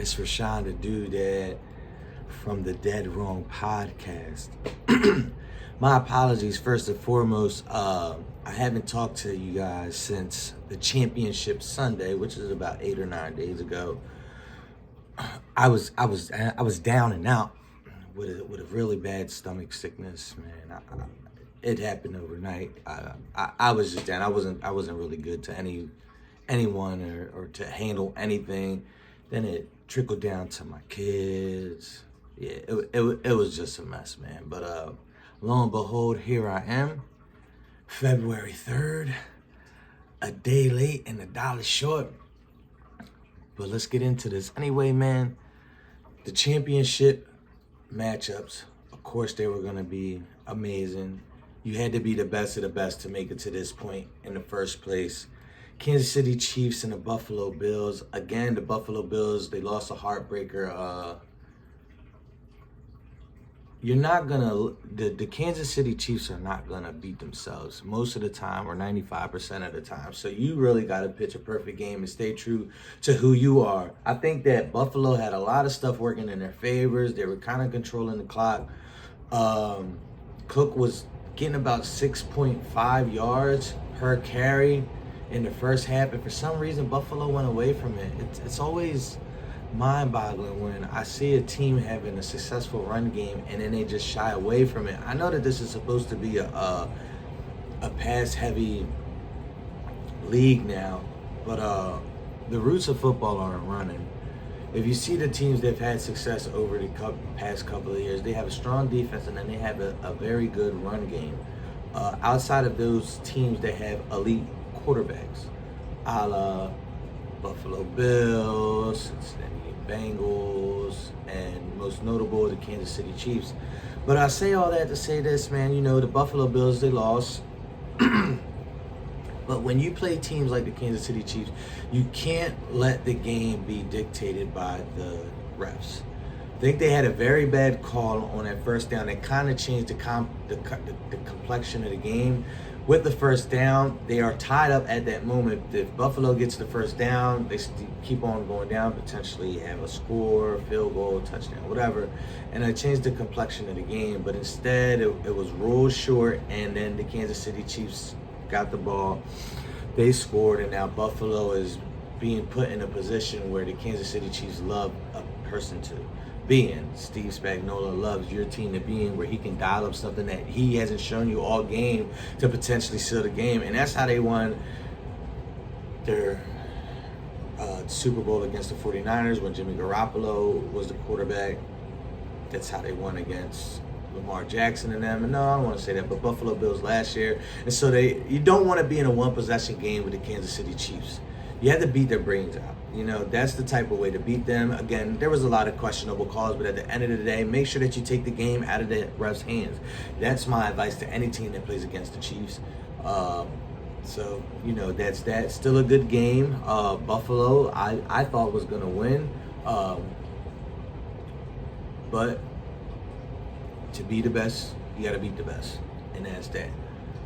It's Rashawn the Doodad from the Dead Wrong podcast. My apologies first and foremost. I haven't talked to you guys since the championship Sunday, which is about 8 or 9 days ago. I was down and out with a really bad stomach sickness, man. It happened overnight. I was just down. I wasn't really good to anyone or to handle anything. Then it trickled down to my kids. Yeah, it was just a mess, man. But lo and behold, here I am, February 3rd, a day late and $1 short. But let's get into this. Anyway, man, the championship matchups, of course, they were going to be amazing. You had to be the best of the best to make it to this point in the first place. Kansas City Chiefs and the Buffalo Bills. Again, the Buffalo Bills, they lost a heartbreaker. The Kansas City Chiefs are not going to beat themselves most of the time, or 95% of the time. So you really got to pitch a perfect game and stay true to who you are. I think that Buffalo had a lot of stuff working in their favors. They were kind of controlling the clock. Cook was getting about 6.5 yards per carry in the first half, and for some reason Buffalo went away from it. It's always mind-boggling when I see a team having a successful run game and then they just shy away from it. I know that this is supposed to be a pass-heavy league now, but the roots of football aren't running. If you see the teams that have had success over the past couple of years, they have a strong defense and then they have a very good run game. Outside of those teams that have elite quarterbacks, a la Buffalo Bills, Cincinnati Bengals, and most notable, the Kansas City Chiefs. But I say all that to say this, man, you know, the Buffalo Bills, they lost. But when you play teams like the Kansas City Chiefs, you can't let the game be dictated by the refs. I think they had a very bad call on that first down that kind of changed the complexion of the game. With the first down, they are tied up at that moment. If Buffalo gets the first down, they keep on going down, potentially have a score, field goal, touchdown, whatever. And it changed the complexion of the game. But instead, it was ruled short, and then the Kansas City Chiefs got the ball. They scored, and now Buffalo is being put in a position where the Kansas City Chiefs love a person to be in. Steve Spagnuolo loves your team to be in, where he can dial up something that he hasn't shown you all game to potentially seal the game. And that's how they won their Super Bowl against the 49ers when Jimmy Garoppolo was the quarterback. That's how they won against Lamar Jackson and them. And no, I don't want to say that, but Buffalo Bills last year. And so you don't want to be in a one-possession game with the Kansas City Chiefs. You have to beat their brains out. You know, that's the type of way to beat them. Again, there was a lot of questionable calls, but at the end of the day, make sure that you take the game out of the refs' hands. That's my advice to any team that plays against the Chiefs. So, you know, that's that. Still a good game. Buffalo, I thought was going to win. But to be the best, you got to beat the best. And that's that.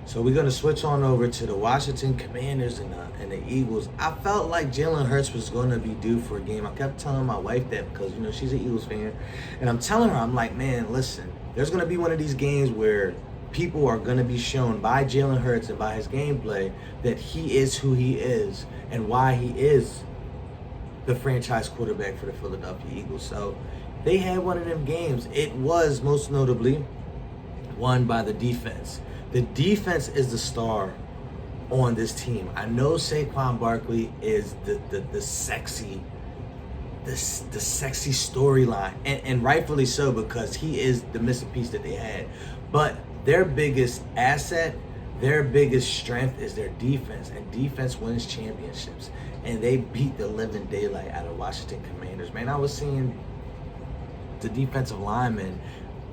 So we're going to switch on over to the Washington Commanders and the Eagles. I felt like Jalen Hurts was going to be due for a game. I kept telling my wife that because, you know, she's an Eagles fan. And I'm telling her, I'm like, man, listen, there's going to be one of these games where people are going to be shown by Jalen Hurts and by his gameplay that he is who he is and why he is the franchise quarterback for the Philadelphia Eagles. So they had one of them games. It was most notably won by the defense. The defense is the star on this team. I know Saquon Barkley is the sexy storyline, and rightfully so, because he is the missing piece that they had. But their biggest asset, their biggest strength is their defense, and defense wins championships. And they beat the living daylight out of Washington Commanders. Man, I was seeing the defensive linemen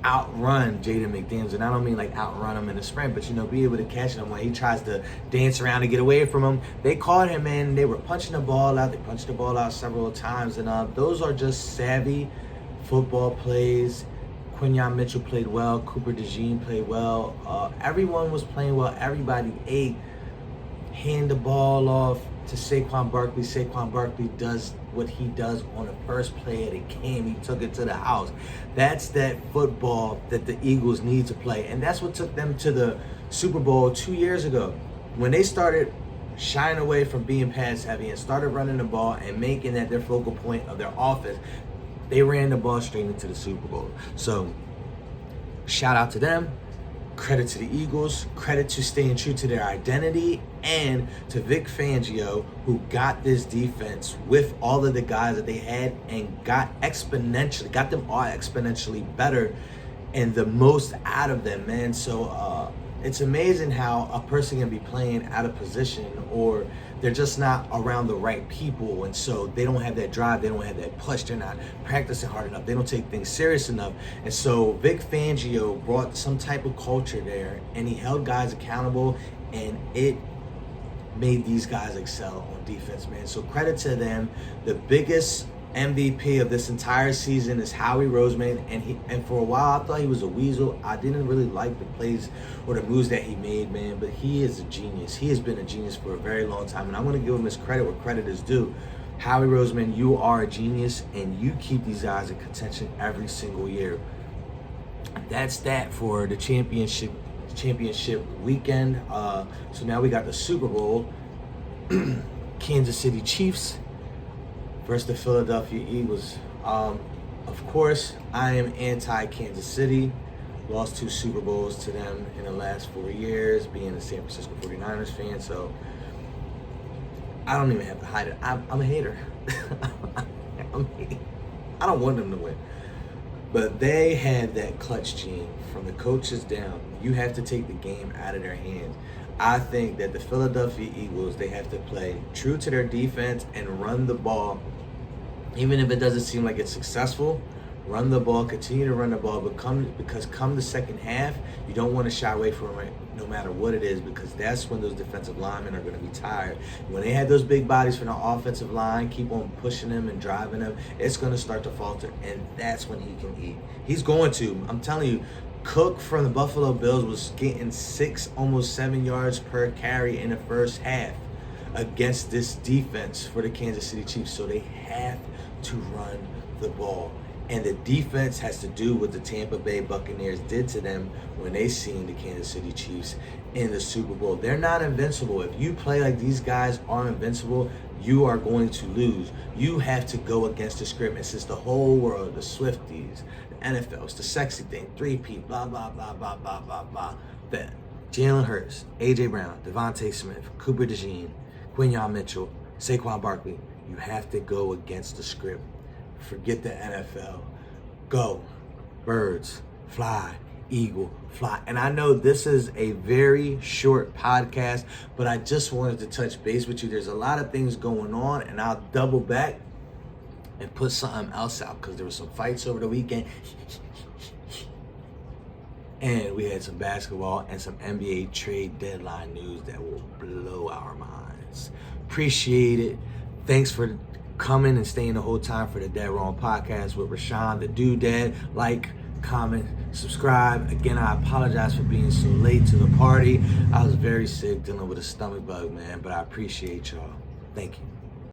outrun Jaden McDaniels, and I don't mean like outrun him in a sprint, but, you know, be able to catch him when he tries to dance around to get away from him. They caught him, and they were punching the ball out. They punched the ball out several times, and those are just savvy football plays. Quinyon Mitchell played well. Cooper DeJean played well. Everyone was playing well. Everybody ate. Hand the ball off. to Saquon Barkley. Saquon Barkley does what he does on the first play of the game. He took it to the house. That's that football that the Eagles need to play. And that's what took them to the Super Bowl 2 years ago. When they started shying away from being pass heavy and started running the ball and making that their focal point of their offense, they ran the ball straight into the Super Bowl. So shout out to them. Credit to the Eagles, credit to staying true to their identity, and to Vic Fangio, who got this defense with all of the guys that they had and got them all exponentially better and the most out of them, man. So it's amazing how a person can be playing out of position, or they're just not around the right people, and so they don't have that drive, they don't have that push, they're not practicing hard enough, they don't take things serious enough. And so Vic Fangio brought some type of culture there, and he held guys accountable, and it made these guys excel on defense, man. So credit to them. The biggest MVP of this entire season is Howie Roseman, and for a while I thought he was a weasel. I didn't really like the plays or the moves that he made, man, but he is a genius. He has been a genius for a very long time, and I'm going to give him his credit where credit is due. Howie Roseman, you are a genius, and you keep these guys in contention every single year. That's that for the championship weekend. So now we got the Super Bowl. Kansas City Chiefs versus the Philadelphia Eagles. Of course, I am anti-Kansas City. Lost 2 Super Bowls to them in the last 4 years, being a San Francisco 49ers fan, so I don't even have to hide it. I'm a hater. I don't want them to win. But they had that clutch gene from the coaches down. You have to take the game out of their hands. I think that the Philadelphia Eagles, they have to play true to their defense and run the ball. Even if it doesn't seem like it's successful, run the ball, continue to run the ball, because come the second half, you don't want to shy away from it no matter what it is, because that's when those defensive linemen are going to be tired. When they have those big bodies from the offensive line, keep on pushing them and driving them, it's going to start to falter, and that's when he can eat. He's going to. I'm telling you, Cook from the Buffalo Bills was getting 6, almost 7 yards per carry in the first half against this defense for the Kansas City Chiefs. So they have to run the ball. And the defense has to do what the Tampa Bay Buccaneers did to them when they seen the Kansas City Chiefs in the Super Bowl. They're not invincible. If you play like these guys are invincible, you are going to lose. You have to go against the script. And since the whole world, the Swifties, the NFL, it's the sexy thing, 3P, blah, blah, blah, blah, blah, blah, blah, that Jalen Hurts, A.J. Brown, Devontae Smith, Cooper DeJean, Quinyon Mitchell, Saquon Barkley, you have to go against the script. Forget the NFL. Go. Birds. Fly. Eagle. Fly. And I know this is a very short podcast, but I just wanted to touch base with you. There's a lot of things going on, and I'll double back and put something else out, because there were some fights over the weekend. And we had some basketball and some NBA trade deadline news that will blow our minds. Appreciate it. Thanks for coming and staying the whole time for the Dead Wrong Podcast with Rashawn, the Doodad. Like, comment, subscribe. Again, I apologize for being so late to the party. I was very sick, dealing with a stomach bug, man, but I appreciate y'all. Thank you.